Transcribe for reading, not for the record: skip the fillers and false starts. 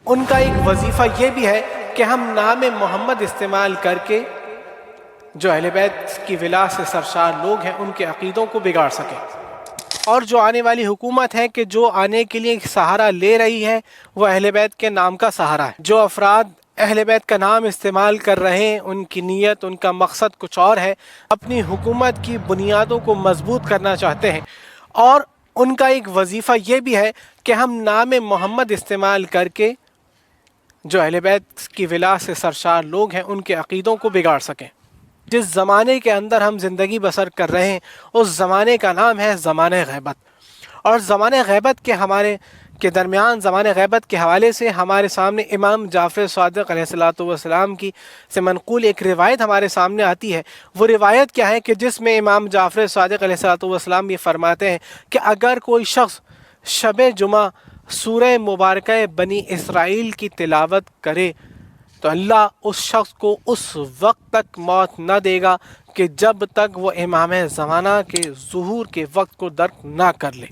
ان کا ایک وظیفہ یہ بھی ہے کہ ہم نام محمد استعمال کر کے جو اہل بیت کی ولا سے سرشار لوگ ہیں ان کے عقیدوں کو بگاڑ سکیں، اور جو آنے والی حکومت ہے کہ جو آنے کے لیے ایک سہارا لے رہی ہے وہ اہل بیت کے نام کا سہارا ہے۔ جو افراد اہل بیت کا نام استعمال کر رہے ہیں ان کی نیت، ان کا مقصد کچھ اور ہے، اپنی حکومت کی بنیادوں کو مضبوط کرنا چاہتے ہیں، اور ان کا ایک وظیفہ یہ بھی ہے کہ ہم نام محمد استعمال کر کے جو اہل بیت کی ولا سے سرشار لوگ ہیں ان کے عقیدوں کو بگاڑ سکیں۔ جس زمانے کے اندر ہم زندگی بسر کر رہے ہیں اس زمانے کا نام ہے زمانہ غیبت، اور زمانہ غیبت کے درمیان زمانہ غیبت کے حوالے سے ہمارے سامنے امام جعفر صادق علیہ السلام کی سے منقول ایک روایت ہمارے سامنے آتی ہے۔ وہ روایت کیا ہے کہ جس میں امام جعفر صادق علیہ السلام یہ فرماتے ہیں کہ اگر کوئی شخص شب جمعہ سورہ مبارکہ بنی اسرائیل کی تلاوت کرے تو اللہ اس شخص کو اس وقت تک موت نہ دے گا کہ جب تک وہ امام زمانہ کے ظہور کے وقت کو درک نہ کر لے۔